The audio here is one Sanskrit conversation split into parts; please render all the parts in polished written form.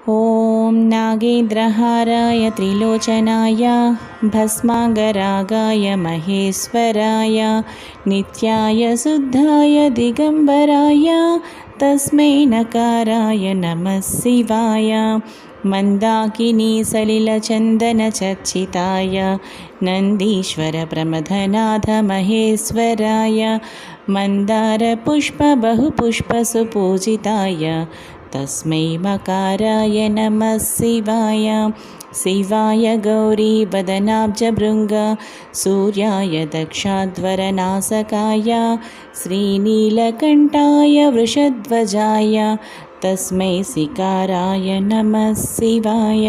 ॐ नागेन्द्रहाराय त्रिलोचनाय भस्मांगरागाय महेश्वराय नित्याय शुद्धाय दिगंबराय तस्मै नकाराय नमः शिवाय मंदाकिनी सलिलचन्दनचर्चिताय नन्दीश्वर प्रमथनाथ महेश्वराय मन्दारपुष्पबहुपुष्पसुपूजिताय तस्मै मकाराय नमः शिवाय शिवाय गौरी वदनाब्जभृङ्ग सूर्याय दक्षाध्वरनासकाय श्रीनीलकण्ठाय वृषध्वजाय तस्मै सिकाराय नमः शिवाय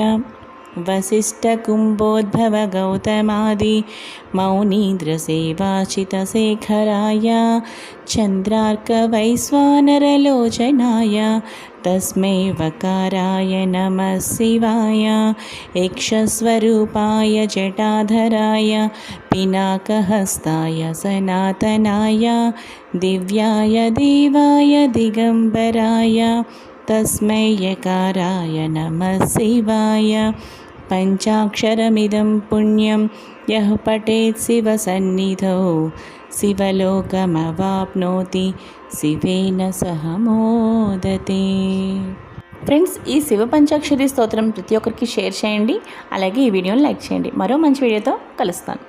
वसिष्ठकुम्भोद्भव गौतमादि मौनीन्द्रसेवाचितशेखराय चन्द्रार्कवैश्वानरलोचनाय तस्मै वकाराय नमः शिवाय यक्षस्वरूपाय जटाधराय पिनाकहस्ताय सनातनाय दिव्याय देवाय दिगंबराय तस्मै यकाराय नमः शिवाय पंचाक्षरमिदं पुण्यं यः पठेत् शिवसन्निधौ शिवलोकमवाप्नोति शिवेन सह मोदते। ఫ్రెండ్స్, ఈ శివ పంచాక్షరి స్తోత్రం ప్రతి ఒక్కరికి షేర్ చేయండి. అలాగే ఈ వీడియోని లైక్ చేయండి. మరో మంచి వీడియోతో కలుస్తాను.